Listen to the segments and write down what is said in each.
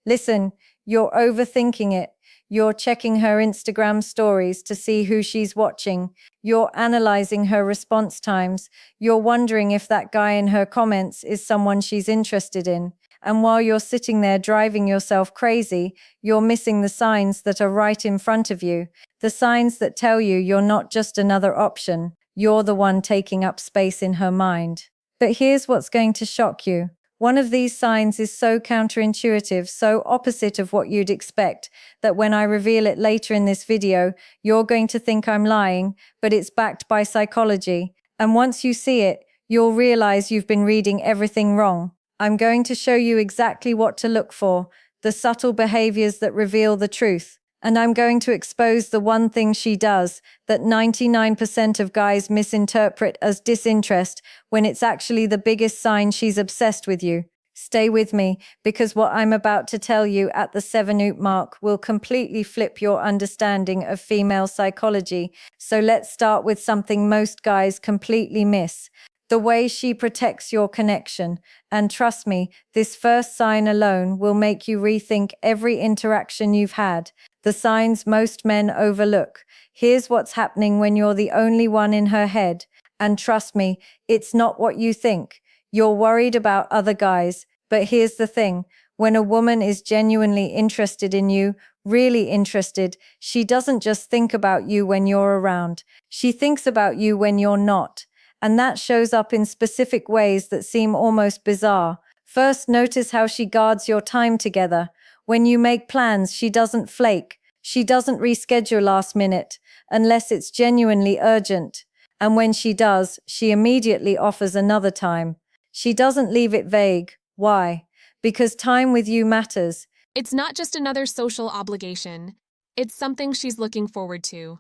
Listen, you're overthinking it. You're checking her Instagram stories to see who she's watching. You're analyzing her response times. You're wondering if that guy in her comments is someone she's interested in. And while you're sitting there driving yourself crazy, you're missing the signs that are right in front of you. The signs that tell you you're not just another option. You're the one taking up space in her mind. But here's what's going to shock you. One of these signs is so counterintuitive, so opposite of what you'd expect, that when I reveal it later in this video, you're going to think I'm lying, but it's backed by psychology. And once you see it, you'll realize you've been reading everything wrong. I'm going to show you exactly what to look for, the subtle behaviors that reveal the truth. And I'm going to expose the one thing she does that 99% of guys misinterpret as disinterest when it's actually the biggest sign she's obsessed with you. Stay with me, because what I'm about to tell you at the 7-minute mark will completely flip your understanding of female psychology. So let's start with something most guys completely miss: the way she protects your connection. And trust me, this first sign alone will make you rethink every interaction you've had. The signs most men overlook. Here's what's happening when you're the only one in her head. And trust me, it's not what you think. You're worried about other guys. But here's the thing. When a woman is genuinely interested in you, really interested, she doesn't just think about you when you're around. She thinks about you when you're not. And that shows up in specific ways that seem almost bizarre. First, notice how she guards your time together. When you make plans, she doesn't flake. She doesn't reschedule last minute, unless it's genuinely urgent. And when she does, she immediately offers another time. She doesn't leave it vague. Why? Because time with you matters. It's not just another social obligation. It's something she's looking forward to.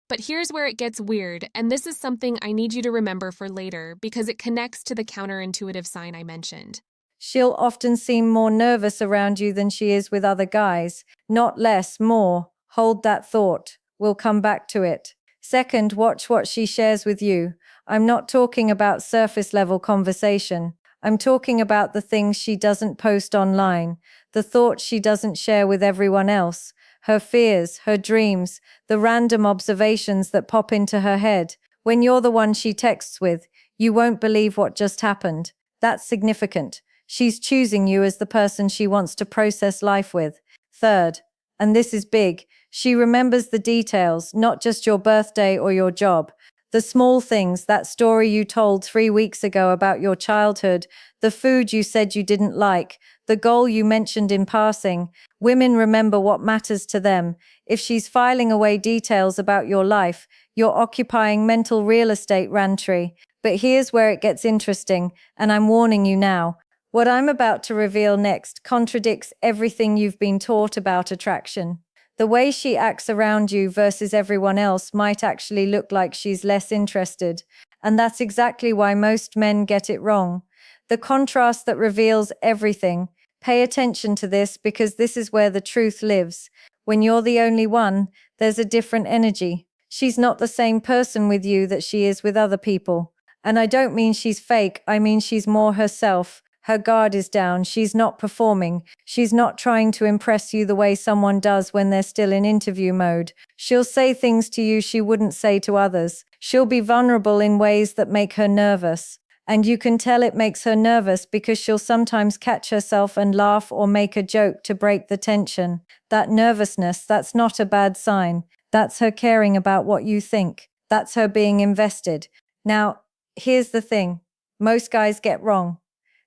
But here's where it gets weird, and this is something I need you to remember for later because it connects to the counterintuitive sign I mentioned. She'll often seem more nervous around you than she is with other guys. Not less, more. Hold that thought. We'll come back to it. Second, watch what she shares with you. I'm not talking about surface-level conversation. I'm talking about the things she doesn't post online, the thoughts she doesn't share with everyone else, her fears, her dreams, the random observations that pop into her head. When you're the one she texts with, you won't believe what just happened. That's significant. She's choosing you as the person she wants to process life with. Third, and this is big, she remembers the details, not just your birthday or your job. The small things, that story you told 3 weeks ago about your childhood, the food you said you didn't like, the goal you mentioned in passing. Women remember what matters to them. If she's filing away details about your life, you're occupying mental real estate rantry. But here's where it gets interesting, and I'm warning you now. What I'm about to reveal next contradicts everything you've been taught about attraction. The way she acts around you versus everyone else might actually look like she's less interested. And that's exactly why most men get it wrong. The contrast that reveals everything. Pay attention to this, because this is where the truth lives. When you're the only one, there's a different energy. She's not the same person with you that she is with other people. And I don't mean she's fake, I mean she's more herself. Her guard is down, she's not performing, she's not trying to impress you the way someone does when they're still in interview mode. She'll say things to you she wouldn't say to others. She'll be vulnerable in ways that make her nervous. And you can tell it makes her nervous because she'll sometimes catch herself and laugh or make a joke to break the tension. That nervousness, that's not a bad sign. That's her caring about what you think. That's her being invested. Now, here's the thing. Most guys get wrong.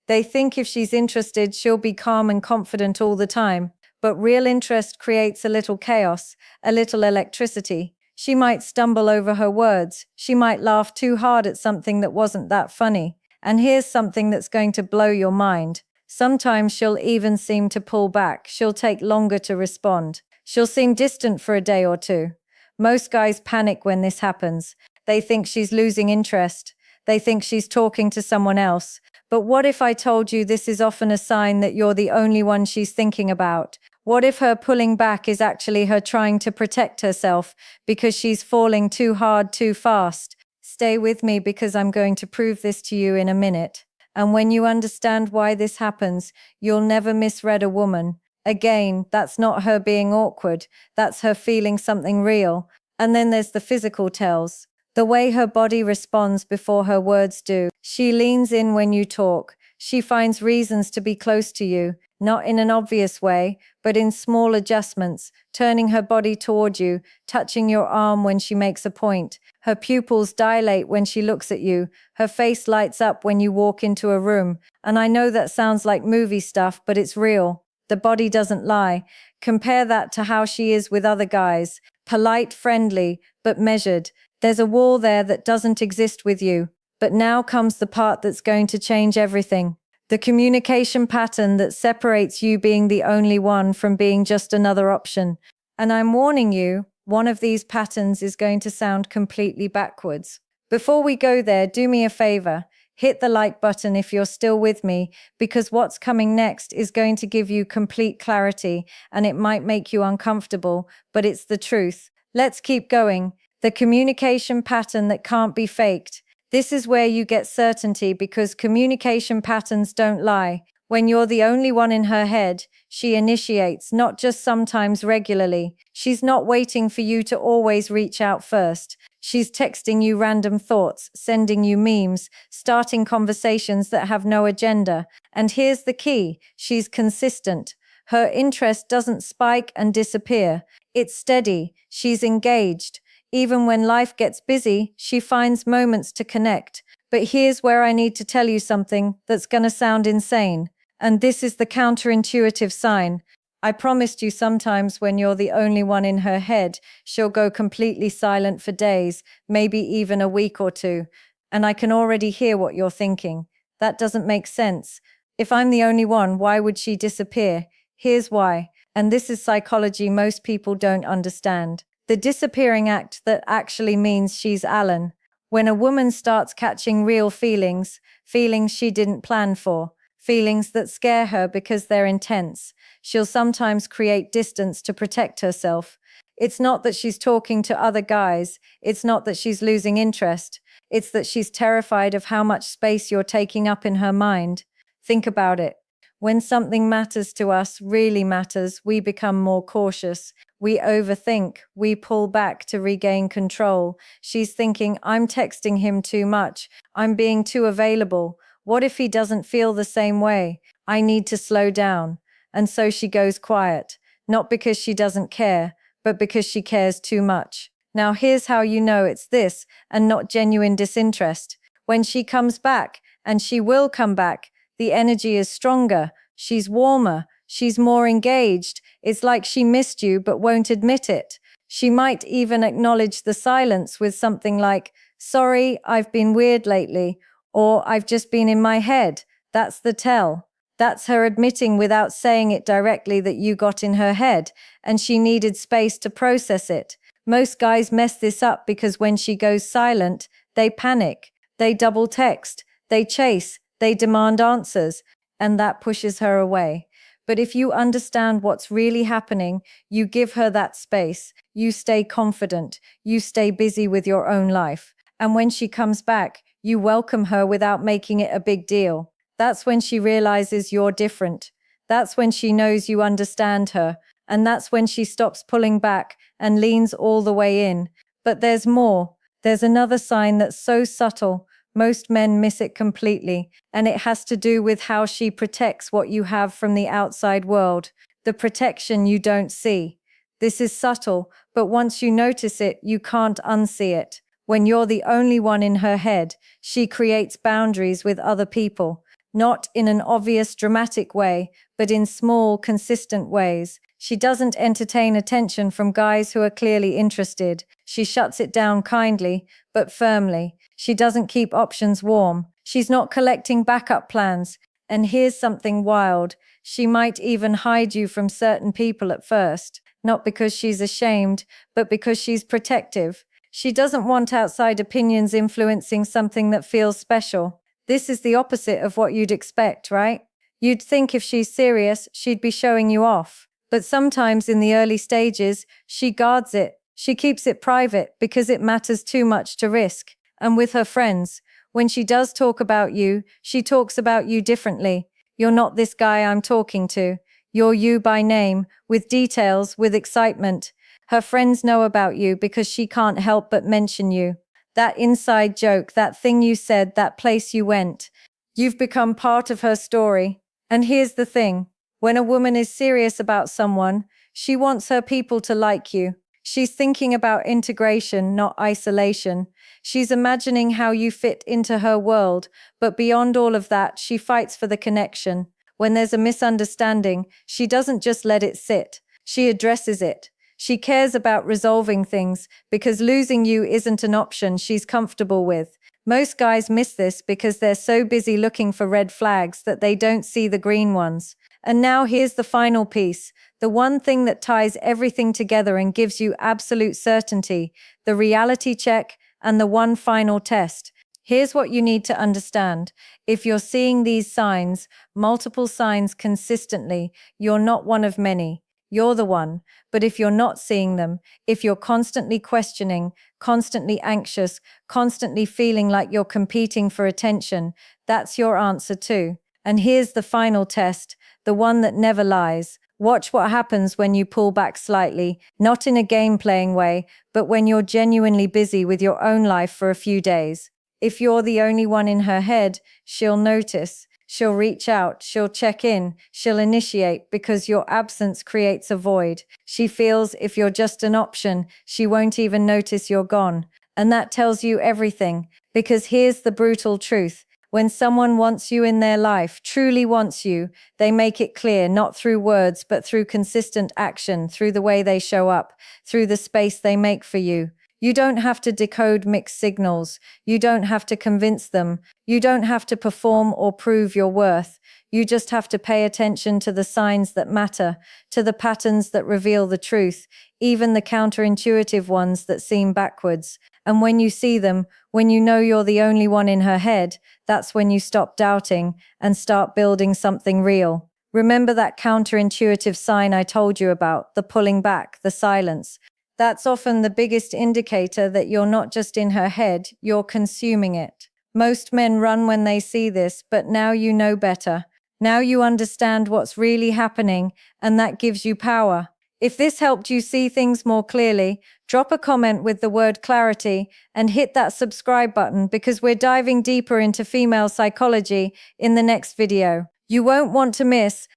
They think if she's interested, she'll be calm and confident all the time. But real interest creates a little chaos, a little electricity. She might stumble over her words. She might laugh too hard at something that wasn't that funny. And here's something that's going to blow your mind. Sometimes she'll even seem to pull back. She'll take longer to respond. She'll seem distant for a day or two. Most guys panic when this happens. They think she's losing interest. They think she's talking to someone else. But what if I told you this is often a sign that you're the only one she's thinking about? What if her pulling back is actually her trying to protect herself because she's falling too hard too fast? Stay with me, because I'm going to prove this to you in a minute. And when you understand why this happens, you'll never misread a woman Again, that's not her being awkward, that's her feeling something real. And then there's the physical tells. The way her body responds before her words do. She leans in when you talk. She finds reasons to be close to you, not in an obvious way, but in small adjustments, turning her body toward you, touching your arm when she makes a point. Her pupils dilate when she looks at you. Her face lights up when you walk into a room. And I know that sounds like movie stuff, but it's real. The body doesn't lie. Compare that to how she is with other guys. Polite, friendly, but measured. There's a wall there that doesn't exist with you. But now comes the part that's going to change everything. The communication pattern that separates you being the only one from being just another option. And I'm warning you, one of these patterns is going to sound completely backwards. Before we go there, do me a favor. Hit the like button if you're still with me, because what's coming next is going to give you complete clarity, and it might make you uncomfortable, but it's the truth. Let's keep going. The communication pattern that can't be faked. This is where you get certainty because communication patterns don't lie. When you're the only one in her head, she initiates, not just sometimes, regularly. She's not waiting for you to always reach out first. She's texting you random thoughts, sending you memes, starting conversations that have no agenda. And here's the key, she's consistent. Her interest doesn't spike and disappear. It's steady. She's engaged. Even when life gets busy, she finds moments to connect. But here's where I need to tell you something that's gonna sound insane. And this is the counterintuitive sign. I promised you sometimes when you're the only one in her head, she'll go completely silent for days, maybe even a week or two. And I can already hear what you're thinking. That doesn't make sense. If I'm the only one, why would she disappear? Here's why. And this is psychology most people don't understand. The disappearing act that actually means she's Alan. When a woman starts catching real feelings, feelings she didn't plan for, feelings that scare her because they're intense, she'll sometimes create distance to protect herself. It's not that she's talking to other guys, it's not that she's losing interest, it's that she's terrified of how much space you're taking up in her mind. Think about it. When something matters to us, really matters, we become more cautious. We overthink, we pull back to regain control. She's thinking, I'm texting him too much, I'm being too available. What if he doesn't feel the same way? I need to slow down. And so she goes quiet, not because she doesn't care, but because she cares too much. Now here's how you know it's this and not genuine disinterest. When she comes back, and she will come back, the energy is stronger, she's warmer, she's more engaged. It's like she missed you but won't admit it. She might even acknowledge the silence with something like, "Sorry, I've been weird lately," or "I've just been in my head." That's the tell. That's her admitting without saying it directly that you got in her head, and she needed space to process it. Most guys mess this up because when she goes silent, they panic, they double text, they chase, they demand answers, and that pushes her away. But if you understand what's really happening, you give her that space, you stay confident, you stay busy with your own life. And when she comes back, you welcome her without making it a big deal. That's when she realizes you're different. That's when she knows you understand her. And that's when she stops pulling back and leans all the way in. But there's more. There's another sign that's so subtle, most men miss it completely, and it has to do with how she protects what you have from the outside world, the protection you don't see. This is subtle, but once you notice it, you can't unsee it. When you're the only one in her head, she creates boundaries with other people, not in an obvious dramatic way, but in small, consistent ways. She doesn't entertain attention from guys who are clearly interested. She shuts it down kindly, but firmly. She doesn't keep options warm. She's not collecting backup plans. And here's something wild. She might even hide you from certain people at first, not because she's ashamed, but because she's protective. She doesn't want outside opinions influencing something that feels special. This is the opposite of what you'd expect, right? You'd think if she's serious, she'd be showing you off. But sometimes in the early stages, she guards it. She keeps it private because it matters too much to risk. And with her friends, when she does talk about you, she talks about you differently. You're not this guy I'm talking to. You're you by name, with details, with excitement. Her friends know about you because she can't help but mention you. That inside joke, that thing you said, that place you went. You've become part of her story. And here's the thing. When a woman is serious about someone, she wants her people to like you. She's thinking about integration, not isolation. She's imagining how you fit into her world, but beyond all of that, she fights for the connection. When there's a misunderstanding, she doesn't just let it sit. She addresses it. She cares about resolving things because losing you isn't an option she's comfortable with. Most guys miss this because they're so busy looking for red flags that they don't see the green ones. And now here's the final piece, the one thing that ties everything together and gives you absolute certainty, the reality check and the one final test. Here's what you need to understand. If you're seeing these signs, multiple signs consistently, you're not one of many. You're the one. But if you're not seeing them, if you're constantly questioning, constantly anxious, constantly feeling like you're competing for attention, that's your answer too. And here's the final test, the one that never lies. Watch what happens when you pull back slightly, not in a game-playing way, but when you're genuinely busy with your own life for a few days. If you're the only one in her head, she'll notice. She'll reach out, she'll check in, she'll initiate because your absence creates a void. She feels if you're just an option, she won't even notice you're gone. And that tells you everything, because here's the brutal truth. When someone wants you in their life, truly wants you, they make it clear, not through words, but through consistent action, through the way they show up, through the space they make for you. You don't have to decode mixed signals. You don't have to convince them. You don't have to perform or prove your worth. You just have to pay attention to the signs that matter, to the patterns that reveal the truth, even the counterintuitive ones that seem backwards. And when you see them, when you know you're the only one in her head, that's when you stop doubting and start building something real. Remember that counterintuitive sign I told you about, the pulling back, the silence. That's often the biggest indicator that you're not just in her head, you're consuming it. Most men run when they see this, but now you know better. Now you understand what's really happening, and that gives you power. If this helped you see things more clearly, drop a comment with the word clarity and hit that subscribe button because we're diving deeper into female psychology in the next video. You won't want to miss